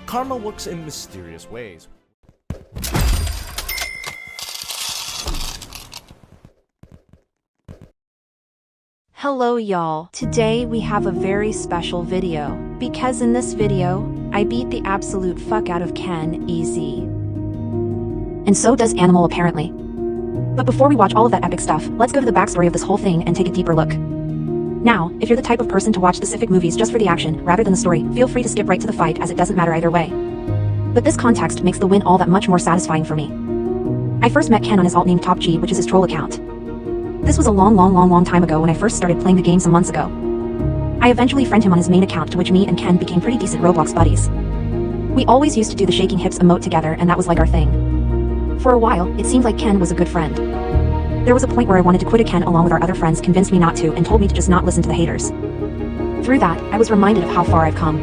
karma works in mysterious ways. Hello y'all, today we have a very special video, because in this video, I beat the absolute fuck out of Ken easy. And so does Animal apparently. But before we watch all of that epic stuff, let's go to the backstory of this whole thing and take a deeper look. Now, if you're the type of person to watch specific movies just for the action, rather than the story, feel free to skip right to the fight as it doesn't matter either way. But this context makes the win all that much more satisfying for me. I first met Ken on his alt named Top G, which is his troll account. This was a long time ago when I first started playing the game some months ago. I eventually friended him on his main account, to which me and Ken became pretty decent Roblox buddies. We always used to do the shaking hips emote together, and that was like our thing. For a while, it seemed like Ken was a good friend. There was a point where I wanted to quit, Ken along with our other friends convinced me not to and told me to just not listen to the haters. Through that, I was reminded of how far I've come.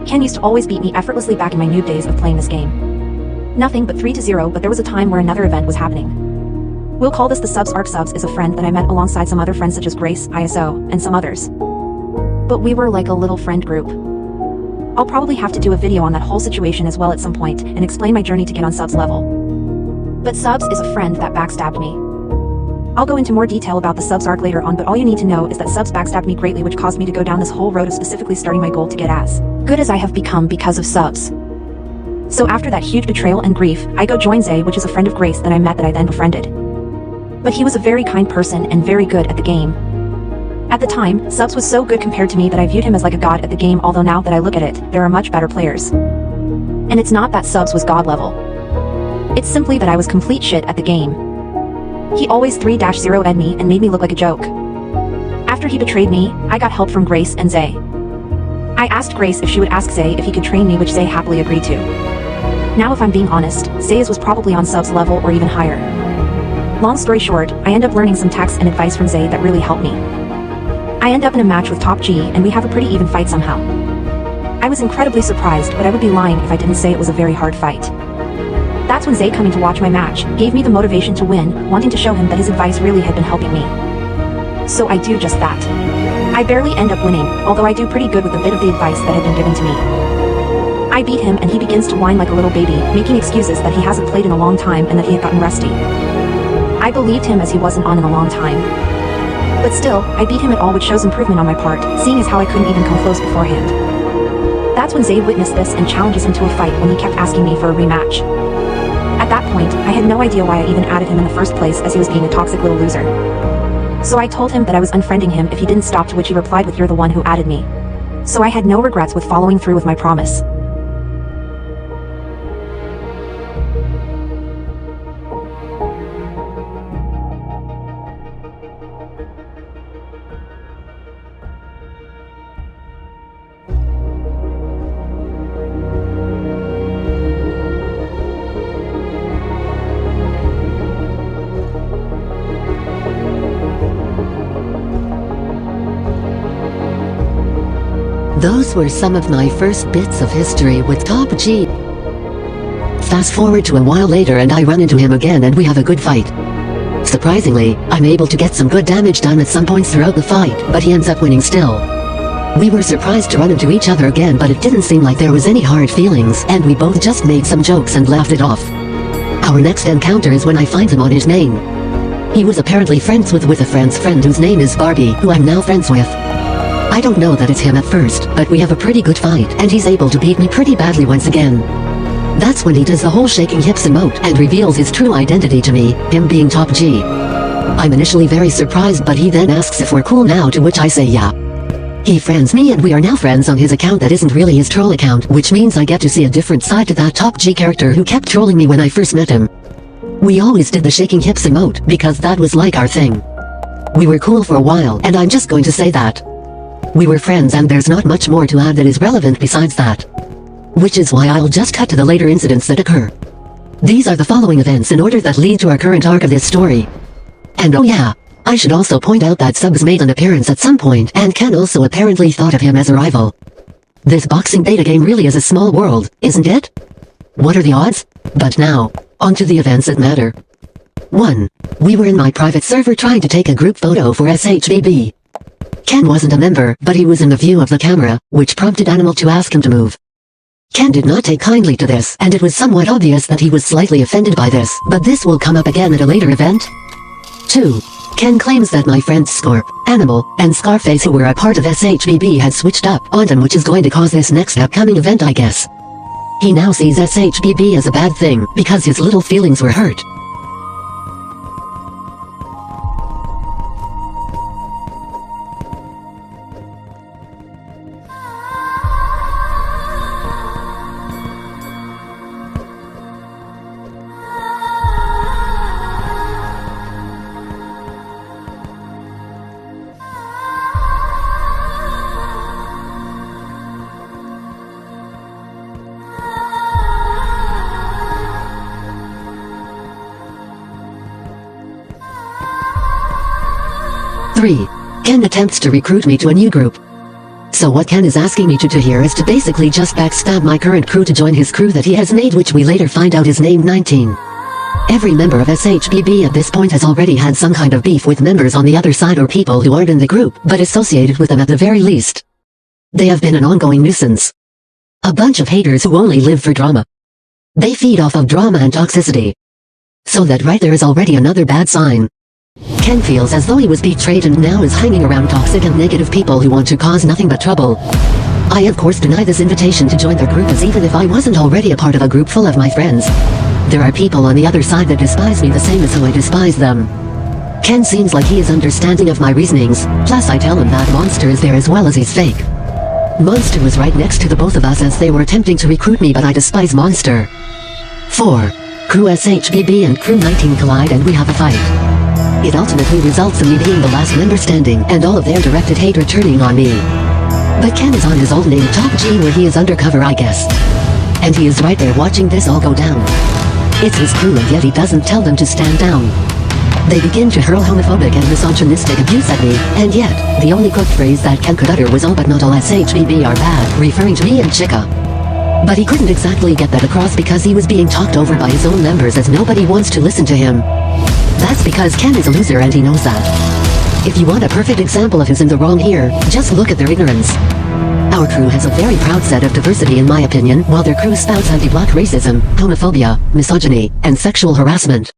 Ken used to always beat me effortlessly back in my noob days of playing this game. Nothing but 3-0, but there was a time where another event was happening. We'll call this the Subs arc. Subs is a friend that I met alongside some other friends such as Grace, ISO, and some others. But we were like a little friend group. I'll probably have to do a video on that whole situation as well at some point and explain my journey to get on Subs level. But Subs is a friend that backstabbed me. I'll go into more detail about the Subs arc later on, but all you need to know is that Subs backstabbed me greatly, which caused me to go down this whole road of specifically starting my goal to get as good as I have become because of Subs. So after that huge betrayal and grief, I go join Zay, which is a friend of Grace that I met that I then befriended. But he was a very kind person and very good at the game. At the time, Subs was so good compared to me that I viewed him as like a god at the game, although now that I look at it, there are much better players. And it's not that Subs was god level. It's simply that I was complete shit at the game. He always 3-0'd me and made me look like a joke. After he betrayed me, I got help from Grace and Zay. I asked Grace if she would ask Zay if he could train me, which Zay happily agreed to. Now if I'm being honest, Zay's was probably on Subs level or even higher. Long story short, I end up learning some tax and advice from Zay that really helped me. I end up in a match with Top G and we have a pretty even fight somehow. I was incredibly surprised, but I would be lying if I didn't say it was a very hard fight. That's when Zay, coming to watch my match, gave me the motivation to win, wanting to show him that his advice really had been helping me. So I do just that. I barely end up winning, although I do pretty good with a bit of the advice that had been given to me. I beat him and he begins to whine like a little baby, making excuses that he hasn't played in a long time and that he had gotten rusty. I believed him as he wasn't on in a long time. But still, I beat him at all, which shows improvement on my part, seeing as how I couldn't even come close beforehand. That's when Zay witnessed this and challenges him to a fight when he kept asking me for a rematch. At that point, I had no idea why I even added him in the first place, as he was being a toxic little loser. So I told him that I was unfriending him if he didn't stop, to which he replied with, "You're the one who added me." So I had no regrets with following through with my promise. Those were some of my first bits of history with Top G. Fast forward to a while later and I run into him again and we have a good fight. Surprisingly, I'm able to get some good damage done at some points throughout the fight, but he ends up winning still. We were surprised to run into each other again, but it didn't seem like there was any hard feelings and we both just made some jokes and laughed it off. Our next encounter is when I find him on his main. He was apparently friends with a friend's friend whose name is Barbie, who I'm now friends with. I don't know that it's him at first, but we have a pretty good fight and he's able to beat me pretty badly once again. That's when he does the whole shaking hips emote and reveals his true identity to me, him being Top G. I'm initially very surprised, but he then asks if we're cool now, to which I say yeah. He friends me and we are now friends on his account that isn't really his troll account, which means I get to see a different side to that Top G character who kept trolling me when I first met him. We always did the shaking hips emote because that was like our thing. We were cool for a while and I'm just going to say that. We were friends and there's not much more to add that is relevant besides that. Which is why I'll just cut to the later incidents that occur. These are the following events in order that lead to our current arc of this story. And oh yeah, I should also point out that Subs made an appearance at some point and Ken also apparently thought of him as a rival. This boxing beta game really is a small world, isn't it? What are the odds? But now, on to the events that matter. 1. We were in my private server trying to take a group photo for SHBB. Ken wasn't a member, but he was in the view of the camera, which prompted Animal to ask him to move. Ken did not take kindly to this, and it was somewhat obvious that he was slightly offended by this, but this will come up again at a later event. 2. Ken claims that my friends Scorp, Animal, and Scarface, who were a part of SHBB, had switched up on him, which is going to cause this next upcoming event, I guess. He now sees SHBB as a bad thing, because his little feelings were hurt. Three. Ken attempts to recruit me to a new group. So what Ken is asking me to do here is to basically just backstab my current crew to join his crew that he has made, which we later find out is named 19. Every member of SHBB at this point has already had some kind of beef with members on the other side or people who aren't in the group, but associated with them at the very least. They have been an ongoing nuisance. A bunch of haters who only live for drama. They feed off of drama and toxicity. So that right there is already another bad sign. Ken feels as though he was betrayed and now is hanging around toxic and negative people who want to cause nothing but trouble. I of course deny this invitation to join their group, as even if I wasn't already a part of a group full of my friends, there are people on the other side that despise me the same as how I despise them. Ken seems like he is understanding of my reasonings, plus I tell him that Monster is there as well as he's fake. Monster was right next to the both of us as they were attempting to recruit me, but I despise Monster. 4. Crew SHBB and Crew 19 collide and we have a fight. It ultimately results in me being the last member standing and all of their directed hate returning on me. But Ken is on his old name Top G, where he is undercover, I guess. And he is right there watching this all go down. It's his crew, and yet he doesn't tell them to stand down. They begin to hurl homophobic and misogynistic abuse at me, and yet, the only cooked phrase that Ken could utter was all but not all SHBB are bad, referring to me and Chica. But he couldn't exactly get that across because he was being talked over by his own members as nobody wants to listen to him. That's because Ken is a loser and he knows that. If you want a perfect example of who's in the wrong here, just look at their ignorance. Our crew has a very proud set of diversity in my opinion, while their crew spouts anti-black racism, homophobia, misogyny, and sexual harassment.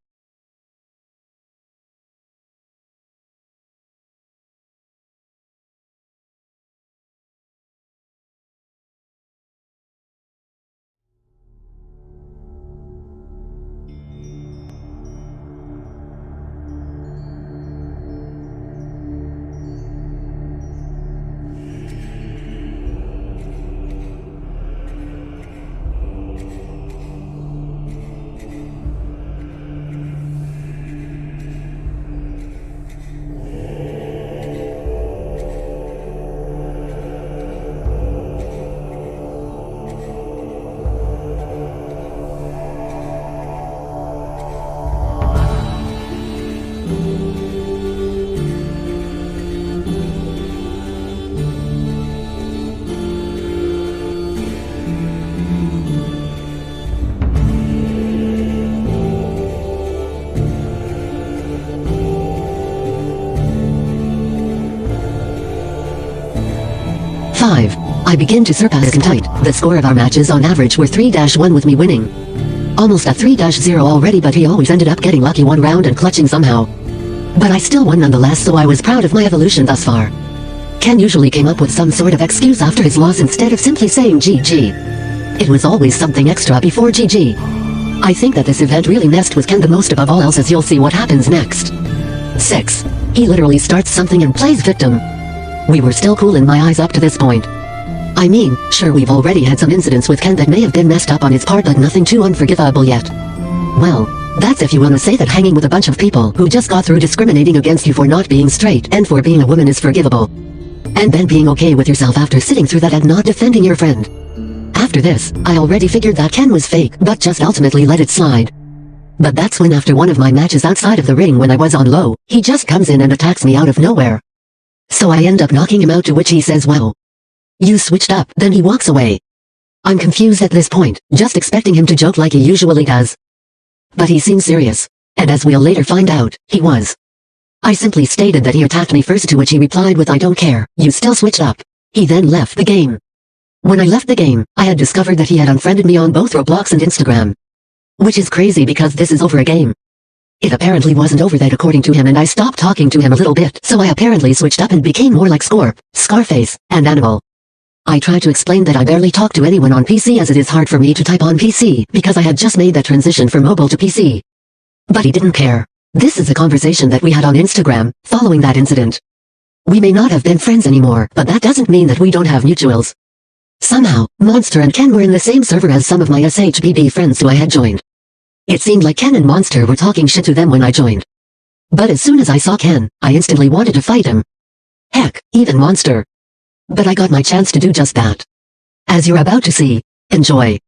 I begin to surpass tight. The score of our matches on average were 3-1 with me winning. Almost a 3-0 already, but he always ended up getting lucky one round and clutching somehow. But I still won nonetheless, so I was proud of my evolution thus far. Ken usually came up with some sort of excuse after his loss instead of simply saying GG. It was always something extra before GG. I think that this event really messed with Ken the most above all else, as you'll see what happens next. 6. He literally starts something and plays victim. We were still cool in my eyes up to this point. I mean, sure, we've already had some incidents with Ken that may have been messed up on his part, but nothing too unforgivable yet. Well, that's if you want to say that hanging with a bunch of people who just got through discriminating against you for not being straight and for being a woman is forgivable. And then being okay with yourself after sitting through that and not defending your friend. After this, I already figured that Ken was fake, but just ultimately let it slide. But that's when, after one of my matches outside of the ring when I was on low, he just comes in and attacks me out of nowhere. So I end up knocking him out, to which he says, "Wow, you switched up," then he walks away. I'm confused at this point, just expecting him to joke like he usually does. But he seems serious, and as we'll later find out, he was. I simply stated that he attacked me first, to which he replied with, "I don't care, you still switched up." He then left the game. When I left the game, I had discovered that he had unfriended me on both Roblox and Instagram. Which is crazy because this is over a game. It apparently wasn't over that according to him, and I stopped talking to him a little bit, so I apparently switched up and became more like Scarface, and Animal. I tried to explain that I barely talk to anyone on PC as it is hard for me to type on PC because I had just made that transition from mobile to PC. But he didn't care. This is a conversation that we had on Instagram, following that incident. We may not have been friends anymore, but that doesn't mean that we don't have mutuals. Somehow, Monster and Ken were in the same server as some of my SHBB friends who I had joined. It seemed like Ken and Monster were talking shit to them when I joined. But as soon as I saw Ken, I instantly wanted to fight him. Heck, even Monster. But I got my chance to do just that. As you're about to see, enjoy.